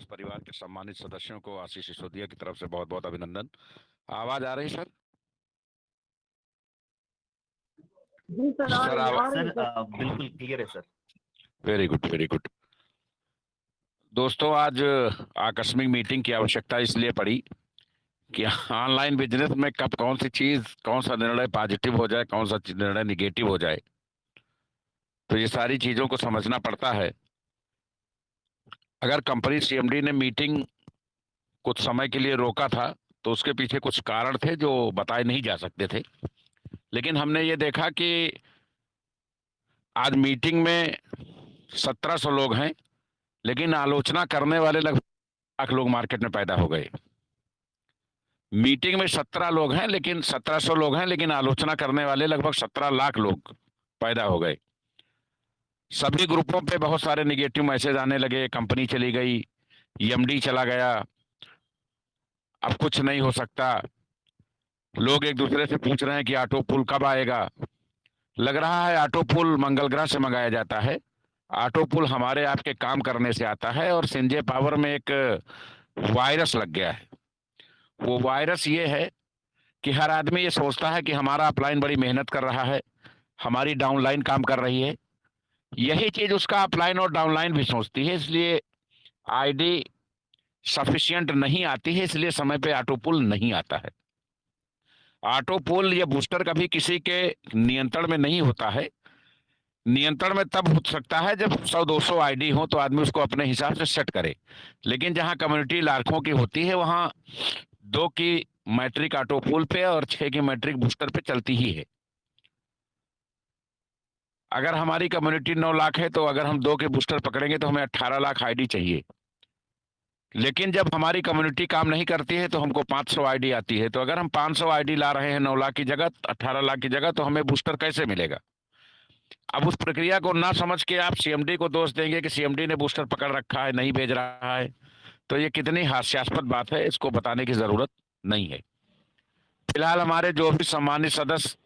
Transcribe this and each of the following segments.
विश्वास परिवार के सम्मानित सदस्यों को आशीष सिसोदिया की तरफ से बहुत बहुत अभिनंदन। आवाज आ रही सर? जी सर, आ सर रही है, आ रही सर है सर। बिल्कुल क्लियर है sir. Very good, very good. दोस्तों, आज आकस्मिक मीटिंग की आवश्यकता इसलिए पड़ी कि ऑनलाइन बिजनेस में कब कौन सी चीज, कौन सा निर्णय पॉजिटिव हो जाए, कौन सा निर्णय निगेटिव हो जाए, तो ये सारी चीजों को समझना पड़ता है। अगर कंपनी सीएमडी ने मीटिंग कुछ समय के लिए रोका था तो उसके पीछे कुछ कारण थे जो बताए नहीं जा सकते थे। लेकिन हमने ये देखा कि आज मीटिंग में 1700 लोग हैं, लेकिन आलोचना करने वाले लगभग लाख लोग मार्केट में पैदा हो गए। मीटिंग में 17 लोग हैं, लेकिन 1700 लोग हैं, लेकिन आलोचना करने वाले लगभग 17 लाख लोग पैदा हो गए। सभी ग्रुपों पे बहुत सारे निगेटिव मैसेज आने लगे। कंपनी चली गई, एमडी चला गया, अब कुछ नहीं हो सकता। लोग एक दूसरे से पूछ रहे हैं कि ऑटो पुल कब आएगा। लग रहा है ऑटो पुल मंगल ग्रह से मंगाया जाता है। ऑटो पुल हमारे आपके काम करने से आता है। और संजय पावर में एक वायरस लग गया है। वो वायरस ये है कि हर आदमी ये सोचता है कि हमारा अपलाइन बड़ी मेहनत कर रहा है, हमारी डाउनलाइन काम कर रही है। यही चीज उसका अपलाइन और डाउनलाइन भी सोचती है, इसलिए आईडी सफिशिएंट नहीं आती है, इसलिए समय पे ऑटो पुल नहीं आता है। ऑटो पुल या बूस्टर कभी किसी के नियंत्रण में नहीं होता है। नियंत्रण में तब हो सकता है जब 100-200 आईडी हो तो आदमी उसको अपने हिसाब से सेट करे। लेकिन जहां कम्युनिटी लाखों की होती है वहां 2 की मैट्रिक ऑटो पुल पे और 6 की मैट्रिक बूस्टर पे चलती ही है। अगर हमारी कम्युनिटी 9 लाख है तो अगर हम 2 के बूस्टर पकड़ेंगे तो हमें 18 लाख आईडी चाहिए। लेकिन जब हमारी कम्युनिटी काम नहीं करती है तो हमको 500 आईडी आती है। तो अगर हम 500 आईडी ला रहे हैं 9 लाख की जगह, 18 लाख की जगह, तो हमें बूस्टर कैसे मिलेगा? अब उस प्रक्रिया को ना समझ के आप सीएमडी को दोष देंगे कि सीएमडी ने बूस्टर पकड़ रखा है, नहीं भेज रहा है, तो ये कितनी हास्यास्पद बात है, इसको बताने की जरूरत नहीं है। फिलहाल हमारे जो भी सम्मानित सदस्य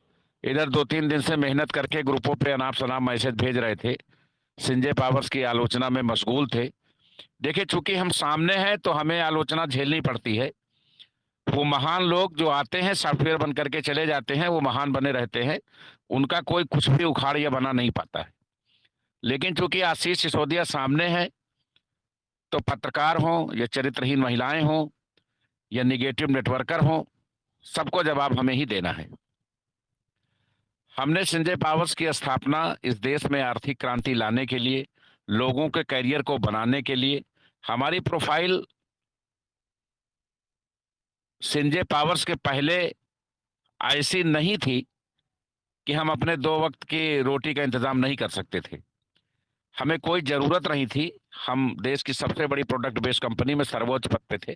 इधर 2-3 दिन से मेहनत करके ग्रुपों पे अनाप शनाप मैसेज भेज रहे थे, संजय पावर्स की आलोचना में मशगूल थे। देखिए, चूंकि हम सामने हैं तो हमें आलोचना झेलनी पड़ती है। वो महान लोग जो आते हैं सॉफ्टवेयर बन करके चले जाते हैं, वो महान बने रहते हैं, उनका कोई कुछ भी उखाड़ या बना नहीं पाता है। लेकिन चूंकि आशीष सिसोदिया सामने है, तो पत्रकार हों या चरित्रहीन महिलाएं हों या निगेटिव नेटवर्कर हों, सबको जवाब हमें ही देना है। हमने संजय पावर्स की स्थापना इस देश में आर्थिक क्रांति लाने के लिए, लोगों के करियर को बनाने के लिए। हमारी प्रोफाइल संजय पावर्स के पहले ऐसी नहीं थी कि हम अपने 2 वक्त की रोटी का इंतजाम नहीं कर सकते थे। हमें कोई जरूरत नहीं थी। हम देश की सबसे बड़ी प्रोडक्ट बेस्ड कंपनी में सर्वोच्च पद पे थे।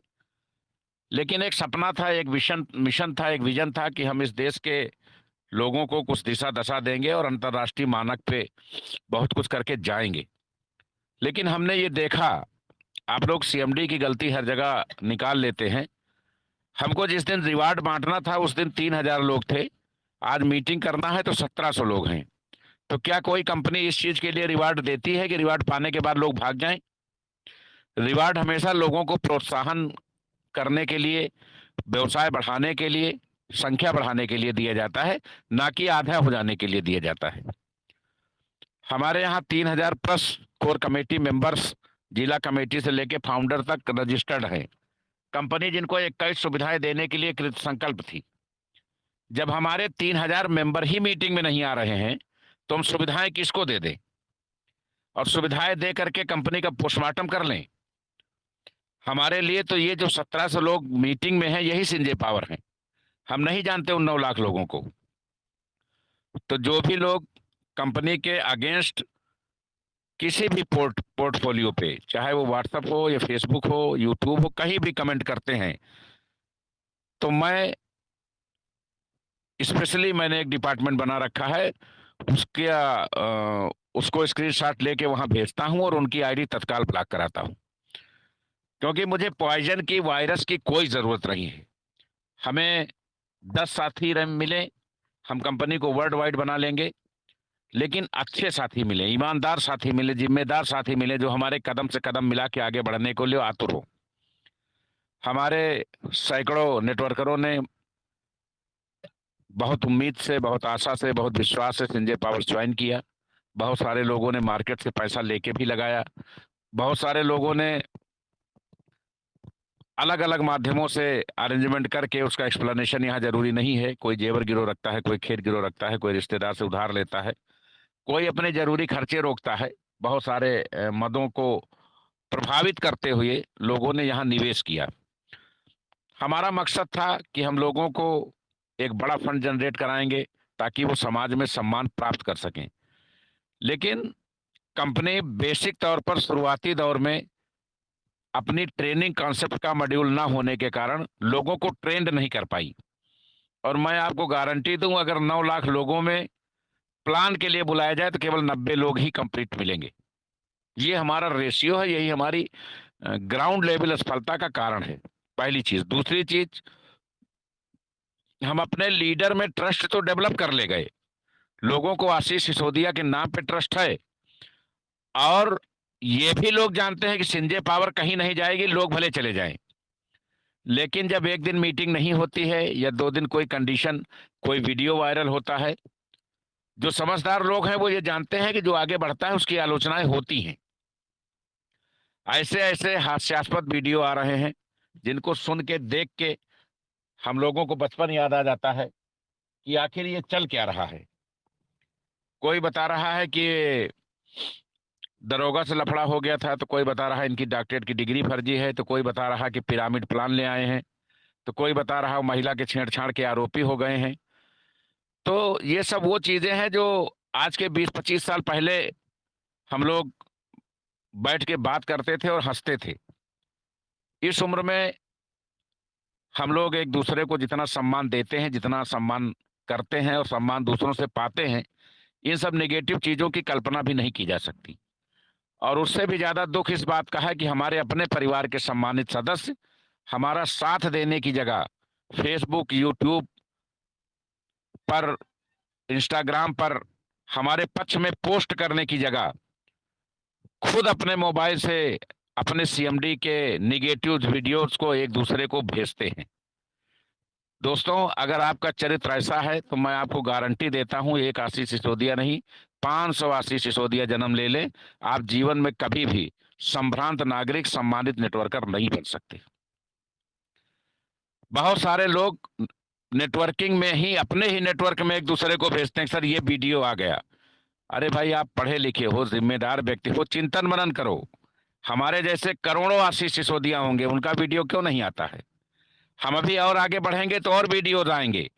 लेकिन एक सपना था, एक मिशन था, एक विजन था कि हम इस देश के लोगों को कुछ दिशा दशा देंगे और अंतर्राष्ट्रीय मानक पे बहुत कुछ करके जाएंगे। लेकिन हमने ये देखा, आप लोग सीएमडी की गलती हर जगह निकाल लेते हैं। हमको जिस दिन रिवार्ड बांटना था उस दिन 3000 लोग थे, आज मीटिंग करना है तो 1700 लोग हैं। तो क्या कोई कंपनी इस चीज के लिए रिवार्ड देती है कि रिवार्ड पाने के बाद लोग भाग जाएं? रिवार्ड हमेशा लोगों को प्रोत्साहन करने के लिए, व्यवसाय बढ़ाने के लिए, संख्या बढ़ाने के लिए दिया जाता है, ना कि आधा हो जाने के लिए दिया जाता है। हमारे यहाँ 3000 प्लस कोर कमेटी मेंबर्स, जिला कमेटी से लेके फाउंडर तक रजिस्टर्ड हैं। कंपनी जिनको 21 सुविधाएं देने के लिए कृत संकल्प थी। जब हमारे 3000 मेंबर ही मीटिंग में नहीं आ रहे हैं तो हम सुविधाएं किसको दे दें? और सुविधाएं दे करके कंपनी का पोस्टमार्टम कर लें? हमारे लिए तो ये जो 1700 लोग मीटिंग में हैं यही संजय पावर हैं। हम नहीं जानते उन 9 लाख लोगों को। तो जो भी लोग कंपनी के अगेंस्ट किसी भी पोर्टफोलियो पे, चाहे वो व्हाट्सएप हो या फेसबुक हो, यूट्यूब हो, कहीं भी कमेंट करते हैं, तो मैं स्पेशली मैंने एक डिपार्टमेंट बना रखा है, उसको स्क्रीनशॉट लेके वहां भेजता हूं और उनकी आईडी तत्काल ब्लॉक कराता हूं। क्योंकि मुझे पॉइजन की, वायरस की कोई जरूरत नहीं है। हमें 10 साथी मिले, हम कंपनी को वर्ल्ड वाइड बना लेंगे। लेकिन अच्छे साथी मिले, ईमानदार साथी मिले, जिम्मेदार साथी मिले, जो हमारे कदम से कदम मिला के आगे बढ़ने को लिए आतुर हो। हमारे सैकड़ों नेटवर्करों ने बहुत उम्मीद से, बहुत आशा से, बहुत विश्वास से संजय पावर्स ज्वाइन किया। बहुत सारे लोगों ने मार्केट से पैसा लेके भी लगाया। बहुत सारे लोगों ने अलग अलग माध्यमों से अरेंजमेंट करके, उसका एक्सप्लेनेशन यहाँ जरूरी नहीं है, कोई जेवर गिरो रखता है, कोई खेत गिरो रखता है, कोई रिश्तेदार से उधार लेता है, कोई अपने जरूरी खर्चे रोकता है। बहुत सारे मदों को प्रभावित करते हुए लोगों ने यहाँ निवेश किया। हमारा मकसद था कि हम लोगों को एक बड़ा फंड जनरेट कराएंगे ताकि वो समाज में सम्मान प्राप्त कर सकें। लेकिन कंपनी बेसिक तौर पर शुरुआती दौर में अपनी ट्रेनिंग कॉन्सेप्ट का मॉड्यूल ना होने के कारण लोगों को ट्रेंड नहीं कर पाई। और मैं आपको गारंटी दूं, अगर 9 लाख लोगों में प्लान के लिए बुलाया जाए तो केवल 90 लोग ही कंप्लीट मिलेंगे। ये हमारा रेशियो है, यही हमारी ग्राउंड लेवल असफलता का कारण है। पहली चीज। दूसरी चीज, हम अपने लीडर में ट्रस्ट तो डेवलप कर ले गए, लोगों को आशीष सिसोदिया के नाम पे ट्रस्ट है, और ये भी लोग जानते हैं कि संजय पावर कहीं नहीं जाएगी, लोग भले चले जाएं। लेकिन जब एक दिन मीटिंग नहीं होती है या 2 दिन कोई कंडीशन, कोई वीडियो वायरल होता है, जो समझदार लोग हैं वो ये जानते हैं कि जो आगे बढ़ता है उसकी आलोचनाएं होती हैं। ऐसे ऐसे हास्यास्पद वीडियो आ रहे हैं जिनको सुन के, देख के हम लोगों को बचपन याद आ जाता है कि आखिर ये चल क्या रहा है। कोई बता रहा है कि दरोगा से लफड़ा हो गया था, तो कोई बता रहा है इनकी डॉक्टरेट की डिग्री फर्जी है, तो कोई बता रहा है कि पिरामिड प्लान ले आए हैं, तो कोई बता रहा है महिला के छेड़छाड़ के आरोपी हो गए हैं। तो ये सब वो चीजें हैं जो आज के 20-25 साल पहले हम लोग बैठ के बात करते थे और हंसते थे। इस उम्र में हम लोग एक दूसरे को जितना सम्मान देते हैं, जितना सम्मान करते हैं और सम्मान दूसरों से पाते हैं, इन सब नेगेटिव चीजों की कल्पना भी नहीं की जा सकती। और उससे भी ज्यादा दुख इस बात का है कि हमारे अपने परिवार के सम्मानित सदस्य हमारा साथ देने की जगह फेसबुक, यूट्यूब पर, इंस्टाग्राम पर हमारे पक्ष में पोस्ट करने की जगह खुद अपने मोबाइल से अपने सीएमडी के निगेटिव वीडियोस को एक दूसरे को भेजते हैं। दोस्तों, अगर आपका चरित्र ऐसा है तो मैं आपको गारंटी देता हूं, एक आशीष सिसोदिया नहीं, 500 आशीष सिसोदिया जन्म ले लें, आप जीवन में कभी भी संभ्रांत नागरिक, सम्मानित नेटवर्कर नहीं बन सकते। बहुत सारे लोग नेटवर्किंग में ही, अपने ही नेटवर्क में एक दूसरे को भेजते हैं, सर ये वीडियो आ गया। अरे भाई, आप पढ़े लिखे हो, जिम्मेदार व्यक्ति हो, चिंतन मनन करो। हमारे जैसे करोड़ों आशीष सिसोदिया होंगे, उनका वीडियो क्यों नहीं आता है? हम अभी और आगे बढ़ेंगे तो और वीडियोज आएंगे,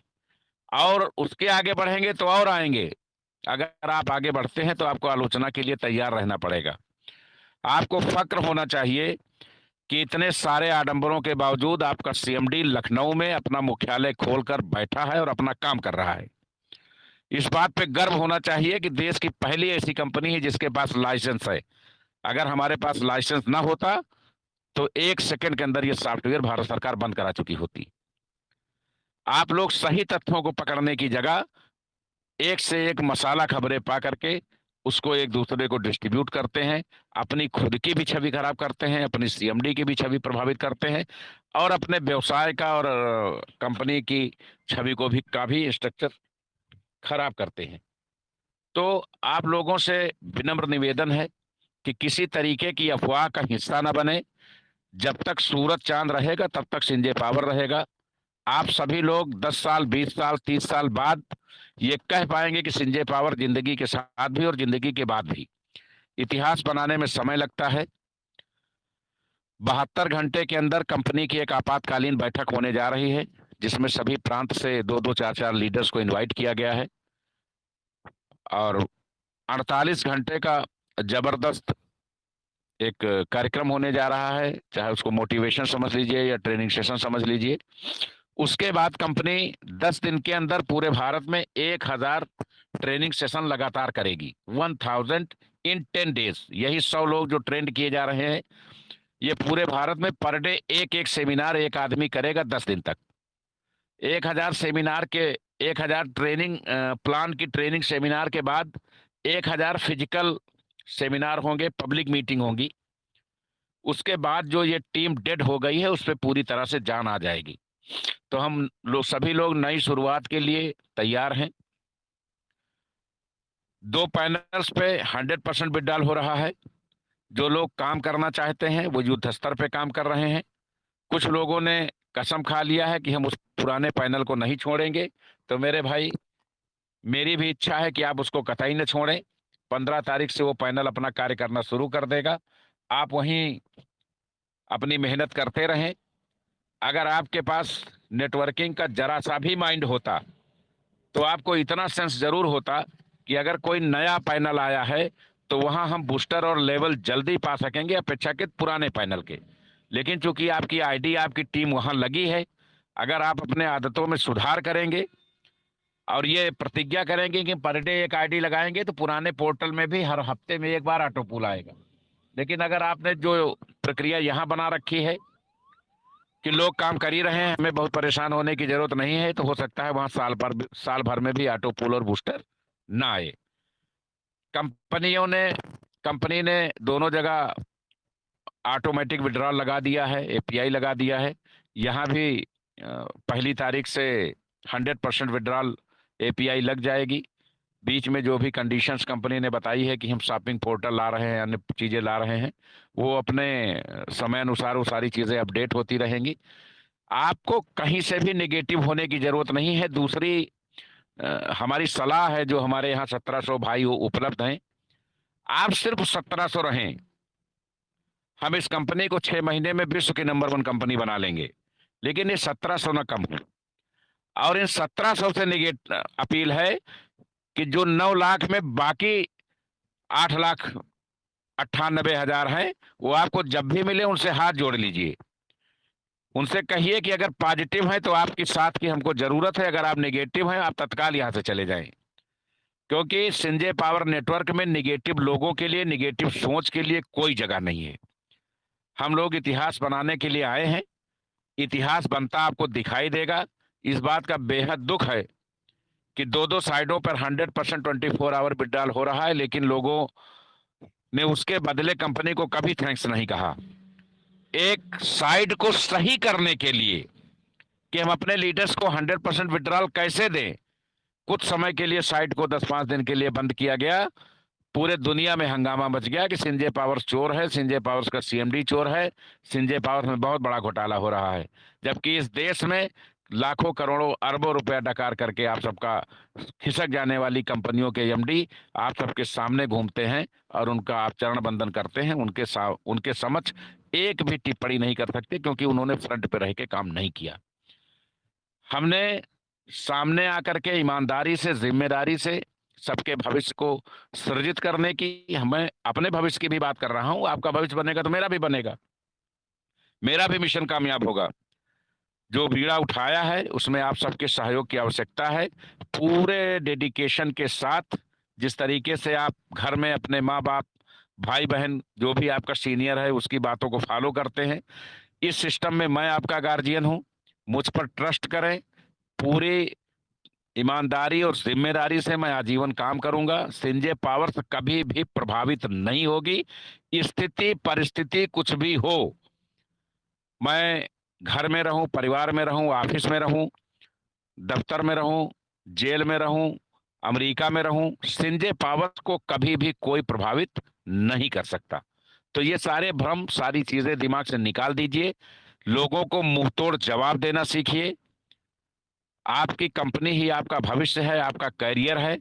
और उसके आगे बढ़ेंगे तो और आएंगे। अगर आप आगे बढ़ते हैं तो आपको आलोचना के लिए तैयार रहना पड़ेगा। आपको फक्र होना चाहिए कि इतने सारे आडंबरों के बावजूद आपका सीएमडी लखनऊ में अपना मुख्यालय खोलकर बैठा है और अपना काम कर रहा है। इस बात पे गर्व होना चाहिए कि देश की पहली ऐसी कंपनी है जिसके पास लाइसेंस है। अगर हमारे पास लाइसेंस ना होता तो 1 सेकंड के अंदर यह सॉफ्टवेयर भारत सरकार बंद करा चुकी होती। आप लोग सही तथ्यों को पकड़ने की जगह एक से एक मसाला खबरें पा करके उसको एक दूसरे को डिस्ट्रीब्यूट करते हैं, अपनी खुद की भी छवि खराब करते हैं, अपनी सीएमडी की भी छवि प्रभावित करते हैं, और अपने व्यवसाय का और कंपनी की छवि को भी का भी स्ट्रक्चर खराब करते हैं। तो आप लोगों से विनम्र निवेदन है कि किसी तरीके की अफवाह का हिस्सा न बने। जब तक सूरज चांद रहेगा तब तक संजय पावर रहेगा। आप सभी लोग 10 साल, 20 साल, 30 साल बाद ये कह पाएंगे कि संजय पावर जिंदगी के साथ भी और जिंदगी के बाद भी। इतिहास बनाने में समय लगता है। 72 घंटे के अंदर कंपनी की एक आपातकालीन बैठक होने जा रही है, जिसमें सभी प्रांत से 2-2, 4-4 लीडर्स को इनवाइट किया गया है, और 48 घंटे का जबरदस्त एक कार्यक्रम होने जा रहा है, चाहे उसको मोटिवेशन समझ लीजिए या ट्रेनिंग सेशन समझ लीजिए। उसके बाद कंपनी 10 दिन के अंदर पूरे भारत में 1000 ट्रेनिंग सेशन लगातार करेगी। 1000 इन 10 डेज। यही 100 लोग जो ट्रेंड किए जा रहे हैं, ये पूरे भारत में पर डे एक सेमिनार एक आदमी करेगा 10 दिन तक। 1000 सेमिनार के 1000 ट्रेनिंग प्लान की ट्रेनिंग सेमिनार के बाद 1000 फिजिकल सेमिनार होंगे, पब्लिक मीटिंग होंगी। उसके बाद जो ये टीम डेड हो गई है उस पर पूरी तरह से जान आ जाएगी। तो हम लोग सभी लोग नई शुरुआत के लिए तैयार हैं। 2 पैनल्स पे 100% विड्रॉल हो रहा है। जो लोग काम करना चाहते हैं वो युद्ध स्तर पे काम कर रहे हैं। कुछ लोगों ने कसम खा लिया है कि हम उस पुराने पैनल को नहीं छोड़ेंगे। तो मेरे भाई, मेरी भी इच्छा है कि आप उसको कतई न छोड़ें। 15 तारीख से वो पैनल अपना कार्य करना शुरू कर देगा। आप वहीं अपनी मेहनत करते रहें। अगर आपके पास नेटवर्किंग का जरा सा भी माइंड होता तो आपको इतना सेंस जरूर होता कि अगर कोई नया पैनल आया है तो वहां हम बूस्टर और लेवल जल्दी पा सकेंगे अपेक्षाकृत पुराने पैनल के। लेकिन चूंकि आपकी आईडी, आपकी टीम वहां लगी है, अगर आप अपने आदतों में सुधार करेंगे और ये प्रतिज्ञा करेंगे कि पर डे एक आईडी लगाएंगे तो पुराने पोर्टल में भी हर हफ्ते में एक बार ऑटो पुल आएगा। लेकिन अगर आपने जो प्रक्रिया यहाँ बना रखी है कि लोग काम कर ही रहे हैं, हमें बहुत परेशान होने की जरूरत नहीं है, तो हो सकता है वहां साल भर में भी ऑटो पुल और बूस्टर ना आए। कंपनी ने दोनों जगह ऑटोमेटिक विड्रॉल लगा दिया है, एपीआई लगा दिया है। यहाँ भी पहली तारीख से 100% विड्रॉल एपीआई लग जाएगी। बीच में जो भी कंडीशंस कंपनी ने बताई है कि हम शॉपिंग पोर्टल ला रहे हैं, अन्य चीज़ें ला रहे हैं, वो अपने समय अनुसार वो सारी चीज़ें अपडेट होती रहेंगी। आपको कहीं से भी नेगेटिव होने की जरूरत नहीं है। दूसरी हमारी सलाह है, जो हमारे यहाँ 1700 भाई उपलब्ध हैं, आप सिर्फ 1700 रहें। हम इस कंपनी को 6 महीने में विश्व की नंबर 1 कंपनी बना लेंगे, लेकिन ये 1700 ना कम हो। और इन 1700 से निगेट अपील है कि जो 9 लाख में बाकी 8,98,000 हैं, वो आपको जब भी मिले उनसे हाथ जोड़ लीजिए। उनसे कहिए कि अगर पॉजिटिव है तो आपकी साथ की हमको जरूरत है, अगर आप नेगेटिव हैं आप तत्काल यहां से चले जाएं। क्योंकि संजय पावर नेटवर्क में निगेटिव लोगों के लिए, निगेटिव सोच के लिए कोई जगह नहीं है। हम लोग इतिहास बनाने के लिए आए हैं। इतिहास बनता आपको दिखाई देगा। इस बात का बेहद दुख है कि दो दो साइडों पर 100% 24 आवर विड्रॉल हो रहा है, लेकिन लोगों ने उसके बदले कंपनी को कभी थैंक्स नहीं कहा। एक साइड को सही करने के लिए कि हम अपने लीडर्स को 100% विड्रॉल कैसे दें, कुछ समय के लिए साइट को 10-5 दिन के लिए बंद किया गया। पूरे दुनिया में हंगामा मच गया कि संजय पावर्स चोर है, संजय पावर्स का सीएमडी चोर है, संजय पावर्स में बहुत बड़ा घोटाला हो रहा है। जबकि इस देश में लाखों करोड़ों अरबों रुपया डकार करके आप सबका खिसक जाने वाली कंपनियों के एमडी आप सबके सामने घूमते हैं और उनका आप चरण बंदन करते हैं। उनके समक्ष एक भी टिप्पणी नहीं कर सकते, क्योंकि उन्होंने फ्रंट पे रह के काम नहीं किया। हमने सामने आकर के ईमानदारी से, जिम्मेदारी से सबके भविष्य को सृजित करने की, हमें अपने भविष्य की भी बात कर रहा हूं। आपका भविष्य बनेगा तो मेरा भी बनेगा, मेरा भी मिशन कामयाब होगा। जो बीड़ा उठाया है उसमें आप सबके सहयोग की आवश्यकता है। पूरे डेडिकेशन के साथ, जिस तरीके से आप घर में अपने माँ बाप, भाई बहन, जो भी आपका सीनियर है उसकी बातों को फॉलो करते हैं, इस सिस्टम में मैं आपका गार्जियन हूं। मुझ पर ट्रस्ट करें। पूरी ईमानदारी और जिम्मेदारी से मैं आजीवन काम करूंगा। संजय पावर्स कभी भी प्रभावित नहीं होगी। स्थिति परिस्थिति कुछ भी हो, मैं घर में रहूं, परिवार में रहूं, ऑफिस में रहूं, दफ्तर में रहूं, जेल में रहूं, अमेरिका में रहूं, संजय पावर्स को कभी भी कोई प्रभावित नहीं कर सकता। तो ये सारे भ्रम, सारी चीजें दिमाग से निकाल दीजिए। लोगों को मुंहतोड़ जवाब देना सीखिए। आपकी कंपनी ही आपका भविष्य है, आपका करियर है।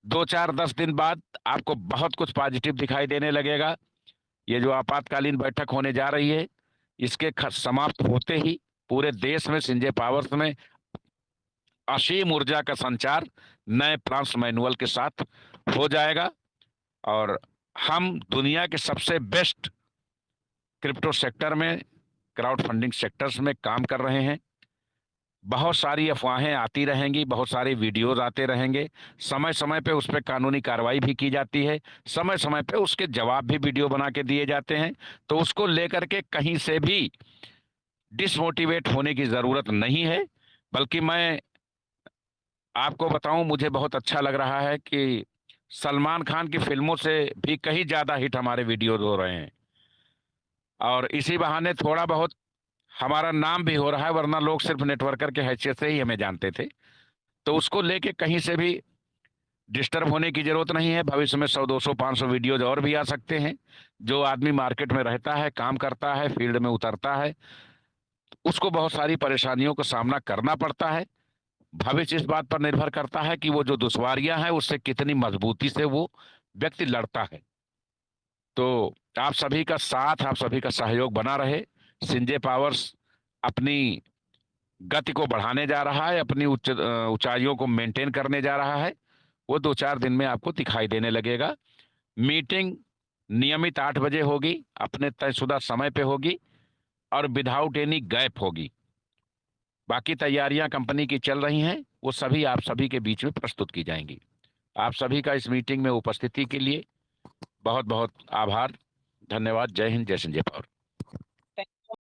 2-4-10 दिन बाद आपको बहुत कुछ पॉजिटिव दिखाई देने लगेगा। ये जो आपातकालीन बैठक होने जा रही है, इसके समाप्त होते ही पूरे देश में संजय पावर्स में असीम ऊर्जा का संचार नए प्लान्स मैनुअल के साथ हो जाएगा। और हम दुनिया के सबसे बेस्ट क्रिप्टो सेक्टर में, क्राउड फंडिंग सेक्टर्स में काम कर रहे हैं। बहुत सारी अफवाहें आती रहेंगी, बहुत सारे वीडियोस आते रहेंगे। समय समय पे उस पर कानूनी कार्रवाई भी की जाती है, समय समय पे उसके जवाब भी वीडियो बना के दिए जाते हैं। तो उसको लेकर के कहीं से भी डिसमोटिवेट होने की जरूरत नहीं है। बल्कि मैं आपको बताऊं, मुझे बहुत अच्छा लग रहा है कि सलमान खान की फिल्मों से भी कहीं ज़्यादा हिट हमारे वीडियोज हो रहे हैं, और इसी बहाने थोड़ा बहुत हमारा नाम भी हो रहा है, वरना लोग सिर्फ नेटवर्कर के हैसियत से ही हमें जानते थे। तो उसको लेके कहीं से भी डिस्टर्ब होने की जरूरत नहीं है। भविष्य में 100 200 500 वीडियोज और भी आ सकते हैं। जो आदमी मार्केट में रहता है, काम करता है, फील्ड में उतरता है, उसको बहुत सारी परेशानियों का सामना करना पड़ता है। भविष्य इस बात पर निर्भर करता है कि वो जो दुश्वारियां हैं उससे कितनी मजबूती से वो व्यक्ति लड़ता है। तो आप सभी का साथ, आप सभी का सहयोग बना रहे। संजय पावर्स अपनी गति को बढ़ाने जा रहा है, अपनी ऊंचाइयों को मेंटेन करने जा रहा है। वो 2-4 दिन में आपको दिखाई देने लगेगा। मीटिंग नियमित 8 बजे होगी, अपने तयशुदा समय पे होगी, और विदाउट एनी गैप होगी। बाकी तैयारियां कंपनी की चल रही हैं, वो सभी आप सभी के बीच में प्रस्तुत की जाएंगी। आप सभी का इस मीटिंग में उपस्थिति के लिए बहुत बहुत आभार, धन्यवाद। जय हिंद, जय संजय पावर।